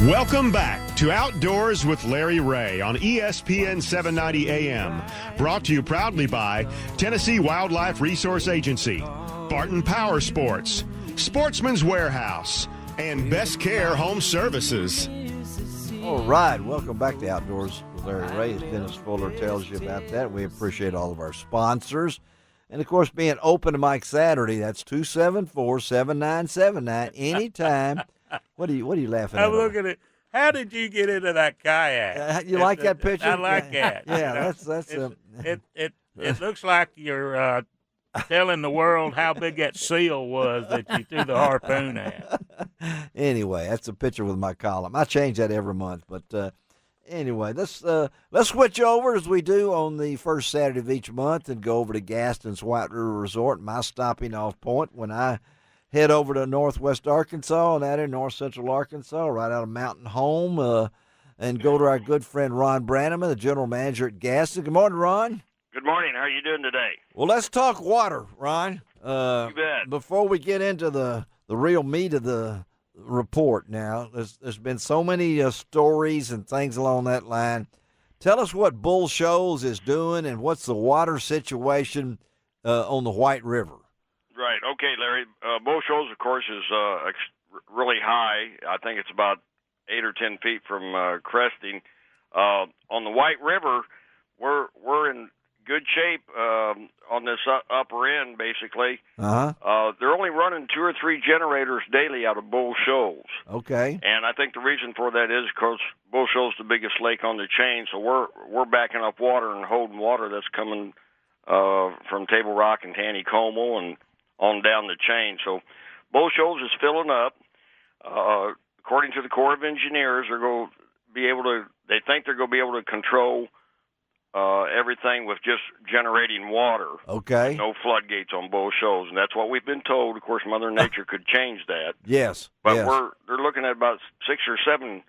Welcome back to Outdoors with Larry Ray on ESPN 790 AM. Brought to you proudly by Tennessee Wildlife Resource Agency, Barton Power Sports, Sportsman's Warehouse, and Best Care Home Services. All right, welcome back to Outdoors with Larry Ray. As Dennis Fuller tells you about that, we appreciate all of our sponsors. And, of course, being open mic Saturday, that's 274-7979 anytime. What are you laughing at? I'm looking at. How did you get into that kayak? You like that picture? I like that. Yeah, that's it looks like you're telling the world how big that seal was that you threw the harpoon at. Anyway, that's a picture with my column. I change that every month, but anyway, let's switch over as we do on the first Saturday of each month and go over to Gastons White River Resort, my stopping off point when I head over to northwest Arkansas and out in north central Arkansas, right out of Mountain Home, and go to our good friend Ron Branaman, the general manager at Gastons. Good morning, Ron. Good morning. How are you doing today? Well, let's talk water, Ron. You bet. Before we get into the real meat of the report now, there's been so many stories and things along that line. Tell us what Bull Shoals is doing and what's the water situation on the White River. Right. Okay, Larry. Bull Shoals, of course, is really high. I think it's about 8 or 10 feet from cresting. On the White River, we're in good shape on this upper end, basically. They're only running 2 or 3 generators daily out of Bull Shoals. Okay. And I think the reason for that is because Bull Shoals is the biggest lake on the chain, so we're backing up water and holding water that's coming from Table Rock and Taneycomo and on down the chain. So Bull Shoals is filling up. According to the Corps of Engineers, they think they're going to be able to control everything with just generating water. Okay. No floodgates on Bull Shoals, and that's what we've been told. Of course, Mother Nature could change that. Yes. But yes. they're looking at about 6 or 7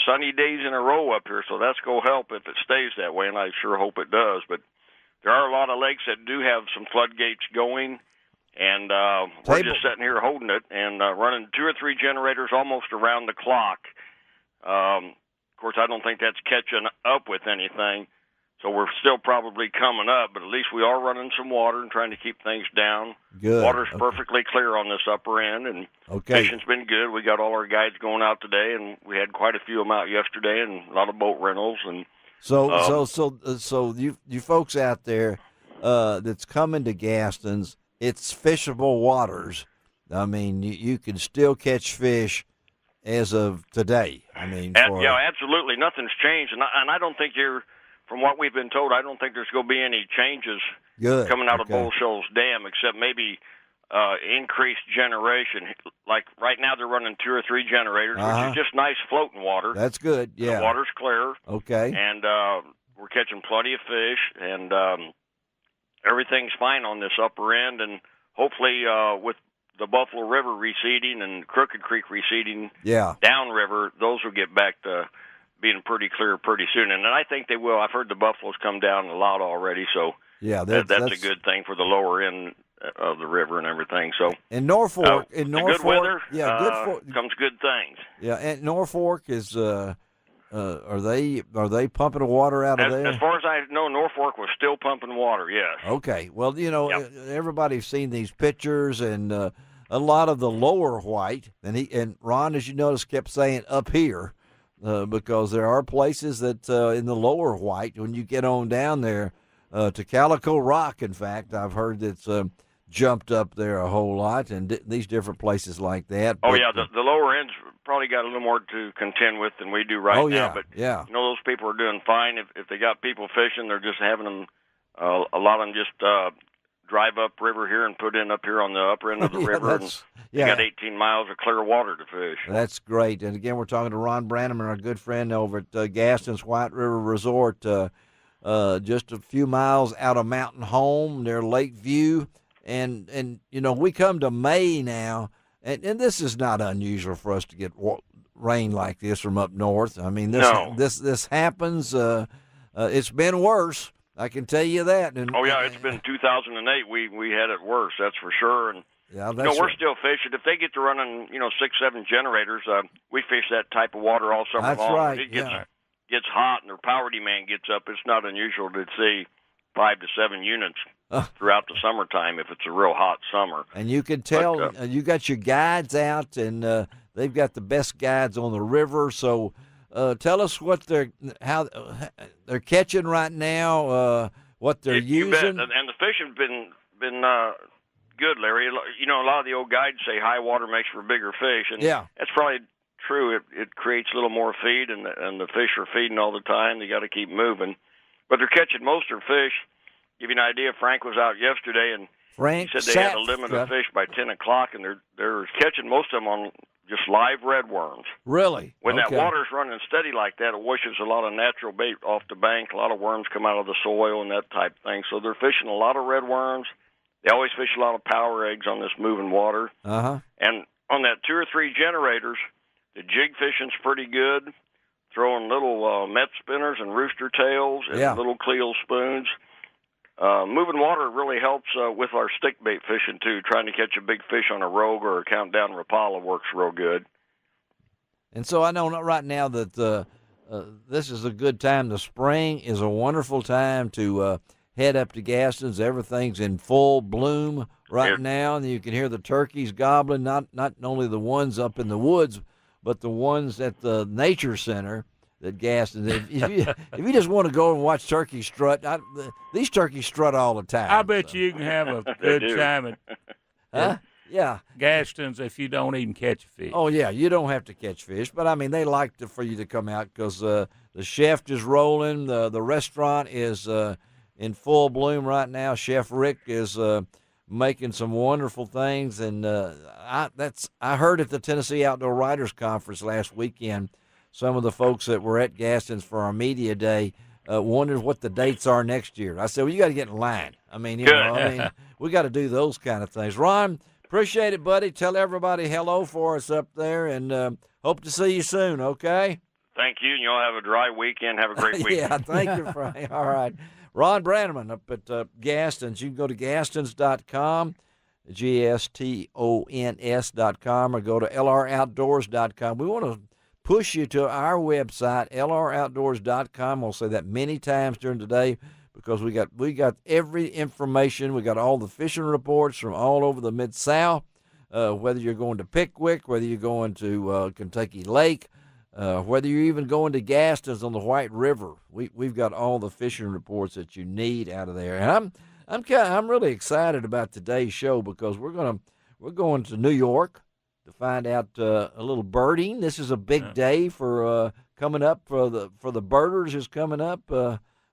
sunny days in a row up here, so that's going to help if it stays that way, and I sure hope it does. But there are a lot of lakes that do have some floodgates going, and we're just sitting here holding it and running 2 or 3 generators almost around the clock. Of course, I don't think that's catching up with anything, so we're still probably coming up, but at least we are running some water and trying to keep things down. Good. Water's perfectly clear on this upper end, and fishing's been good. We got all our guides going out today, and we had quite a few of them out yesterday, and a lot of boat rentals. And So you folks out there that's coming to Gastons, it's fishable waters. I mean, you can still catch fish as of today. I mean, yeah, absolutely, nothing's changed, and I don't think from what we've been told, I don't think there's going to be any changes coming out of Bull Shoals Dam, except maybe increased generation. Like right now, they're running 2 or 3 generators, which is just nice floating water. That's good. Yeah, the water's clear. Okay, and we're catching plenty of fish, and everything's fine on this upper end, and hopefully with the Buffalo River receding and Crooked Creek receding downriver, those will get back to being pretty clear pretty soon. And I think they will. I've heard the buffaloes come down a lot already, so that's a good thing for the lower end of the river and everything. So in Norfolk, good weather, good comes good things. Yeah, and Norfolk is are they pumping water out of there? As far as I know, Norfolk was still pumping water. Yes. Okay. Well, everybody's seen these pictures, and a lot of the lower White, and Ron, as you notice, kept saying up here. Because there are places that in the lower White, when you get on down there to Calico Rock, in fact, I've heard that's jumped up there a whole lot, and these different places like that. Oh, yeah, the lower end's probably got a little more to contend with than we do now. But those people are doing fine. If they got people fishing, they're just having them, a lot of them just drive up river here and put in up here on the upper end of the river. You got 18 miles of clear water to fish. That's great. And again, we're talking to Ron Branaman, our good friend over at Gastons White River Resort, just a few miles out of Mountain Home near Lakeview. And we come to May now, and this is not unusual for us to get rain like this from up north. I mean, this happens. It's been worse. I can tell you that. And, it's been 2008. We had it worse, that's for sure. And Yeah, that's we're right. still fishing. If they get to running, 6, 7 generators, we fish that type of water all summer That's long. right, When it yeah. gets hot and their power demand gets up, it's not unusual to see 5 to 7 units throughout the summertime if it's a real hot summer. And you can tell you got your guides out, and they've got the best guides on the river. So tell us what how they're catching right now, what they're using. You bet. And the fishing's been good, Larry. A lot of the old guides say high water makes for bigger fish, and that's probably true. It creates a little more feed, and the fish are feeding all the time. They got to keep moving, but they're catching most of their fish. Give you an idea, Frank was out yesterday, and he said they had a limit of fish by 10 o'clock, and they're catching most of them on just live redworms. Really? When that water's running steady like that, it washes a lot of natural bait off the bank. A lot of worms come out of the soil and that type of thing. So they're fishing a lot of redworms. They always fish a lot of power eggs on this moving water. And on that 2 or 3 generators, the jig fishing's pretty good, throwing little Met spinners and rooster tails and little Cleo spoons. Moving water really helps with our stick bait fishing, too. Trying to catch a big fish on a rogue or a countdown Rapala works real good. And so I know right now that this is a good time. The spring is a wonderful time to head up to Gastons. Everything's in full bloom right now, and you can hear the turkeys gobbling, not only the ones up in the woods, but the ones at the nature center. That Gastons. If you just want to go and watch turkeys strut, these turkeys strut all the time. I bet you can have a good time at Gastons if you don't even catch a fish. Oh yeah, you don't have to catch fish, but I mean they like for you to come out because the chef is rolling. The restaurant is in full bloom right now. Chef Rick is making some wonderful things, and I heard at the Tennessee Outdoor Writers Conference last weekend. Some of the folks that were at Gastons for our media day wondered what the dates are next year. I said, well, you got to get in line. I mean, we got to do those kind of things. Ron, appreciate it, buddy. Tell everybody hello for us up there, and hope to see you soon, okay? Thank you, and y'all have a dry weekend. Have a great weekend. Yeah, thank you, Frank. All right. Ron Branaman up at Gastons. You can go to gastons.com, GSTONS.com, or go to LROutdoors.com. We want to push you to our website, LROutdoors.com. I'll say that many times during the day because we got every information. We got all the fishing reports from all over the Mid-South, whether you're going to Pickwick, whether you're going to Kentucky Lake, whether you're even going to Gastons on the White River. We've got all the fishing reports that you need out of there. And I'm really excited about today's show because we're going to New York to find out a little birding. This is a big day for coming up for the birders is coming up.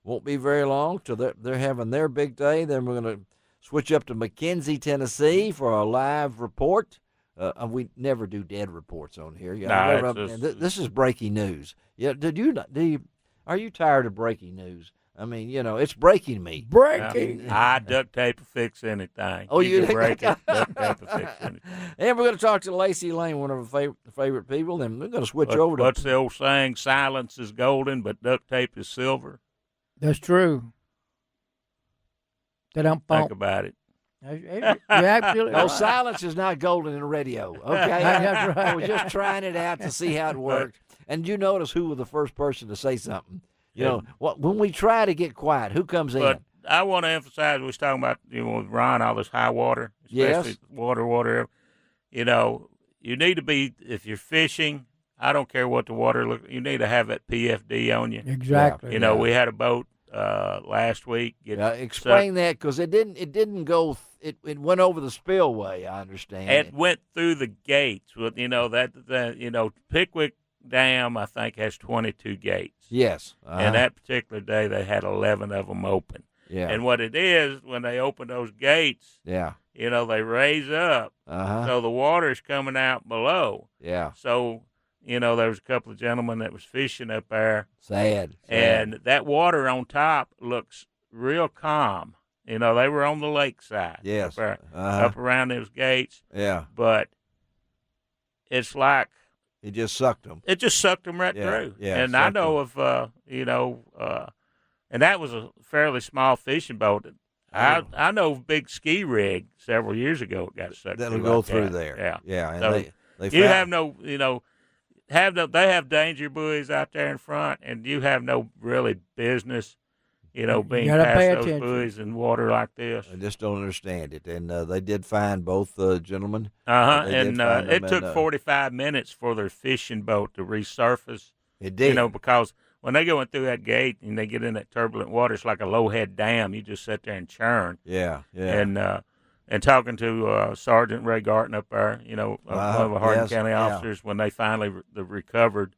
Won't be very long till they're having their big day. Then we're going to switch up to McKenzie, Tennessee for a live report. We never do dead reports on here. This is breaking news. Yeah, are you tired of breaking news? I mean, it's breaking me. I duct tape to fix anything. Oh, you can break it. Duct tape to fix anything. And we're going to talk to Lacey Lane, one of our favorite people. Then we're going to switch over to what's the old saying? Silence is golden, but duct tape is silver. That's true. Think about it. You're absolutely right. Silence is not golden in radio. Okay, That's right. I was just trying it out to see how it worked. And you notice who was the first person to say something. When we try to get quiet, who comes in? But I want to emphasize we was talking about with Ron, all this high water, especially water. You need to be, if you're fishing, I don't care what the water looks. You need to have that PFD on you. Exactly. We had a boat last week. Explain that because it didn't go. It went over the spillway. I understand. It went through the gates. Pickwick Dam, I think, has 22 gates. Yes. And that particular day, they had 11 of them open. Yeah. And what it is, when they open those gates, they raise up. So the water's coming out below. Yeah. So, there was a couple of gentlemen that was fishing up there. Sad. And that water on top looks real calm. They were on the lakeside. Yes. Up around those gates. Yeah. But it's like, it just sucked them. It just sucked them right through. Yeah, and I know of, and that was a fairly small fishing boat. I know big ski rig several years ago it got sucked. That'll go like through that. there. Yeah, yeah. And so they you found, have no, they have danger buoys out there in front, and you have no really business, being gotta past pay those attention. buoys in water like this. I just don't understand it. And they did find both gentlemen. They did and find them, it took and, 45 minutes for their fishing boat to resurface. It did. Because when they go in through that gate and they get in that turbulent water, it's like a low-head dam. You just sit there and churn. Yeah, yeah. And talking to Sergeant Ray Garton up there, one of the Hardin County officers, when they finally recovered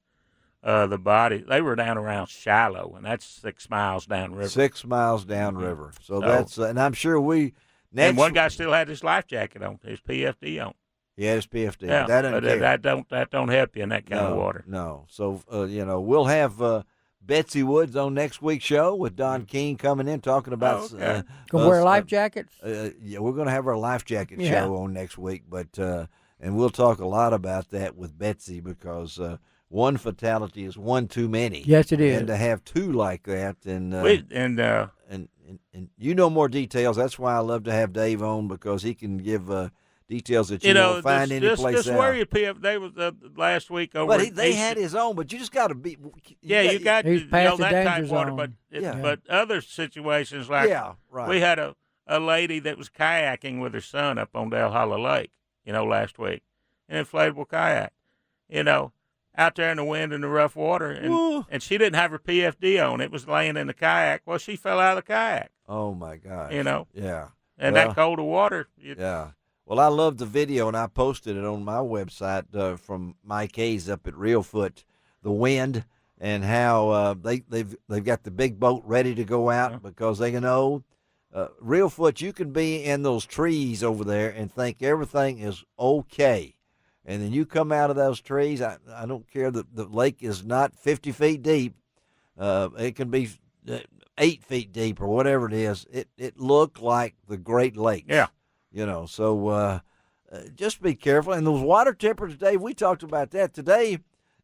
the body, they were down around Shiloh, and that's 6 miles downriver. 6 miles downriver. So that's, and I'm sure and one guy still had his life jacket on, his PFD on. Yeah, his PFD. Yeah, that don't help you in that kind of water. No. So we'll have Betsy Woods on next week's show with Don King coming in talking about. Can wear life jackets. Yeah, we're going to have our life jacket show on next week, but and we'll talk a lot about that with Betsy because one fatality is one too many. Yes, it is. And to have two like that, and you know more details. That's why I love to have Dave on because he can give details that you won't find any place else. Just where your PF, they was last week over. But they had his own, but you just got to be. You got he's past the that danger type of water, zone. but other situations like we had a lady that was kayaking with her son up on Del Hollow Lake, last week, an inflatable kayak, out there in the wind and the rough water, and she didn't have her PFD on. It was laying in the kayak. Well, she fell out of the kayak. Oh my gosh. Yeah. And that colder water. Yeah. Well, I love the video, and I posted it on my website from Mike Hayes up at Reelfoot, the wind, and how they've got the big boat ready to go out because they know Reelfoot, you can be in those trees over there and think everything is okay. And then you come out of those trees, I don't care that the lake is not 50 feet deep. It can be 8 feet deep or whatever it is. It looked like the Great Lakes. Yeah. So just be careful. And those water temperatures, Dave, we talked about that today.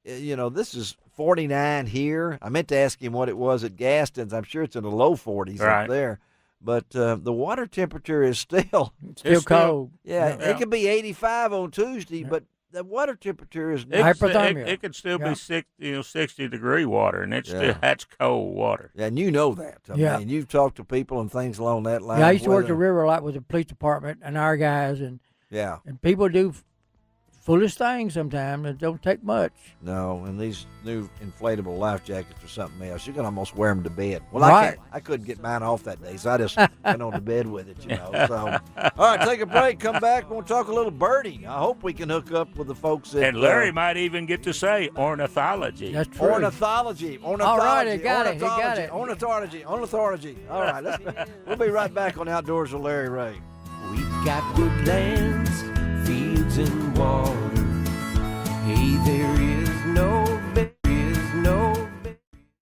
This is 49 here. I meant to ask him what it was at Gastons. I'm sure it's in the low 40s up there. But the water temperature is still cold. Yeah, it could be 85 on Tuesday, but the water temperature is hypothermia. It could still be 60-degree water, and that's cold water. Yeah, and you know that. I mean, you've talked to people and things along that line. Yeah, I used to work the river a lot with the police department and our guys, and people do foolish things sometimes. It don't take much. No, and these new inflatable life jackets are something else. You can almost wear them to bed. Well, I couldn't get mine off that day, so I just went on to bed with it, So, all right, take a break. Come back. We'll talk a little birding. I hope we can hook up with the folks at. And Larry might even get to say ornithology. That's true. Ornithology. All right, he got it. Ornithology. All right, we'll be right back on Outdoors with Larry Ray. We've got woodlands, fields, and walls.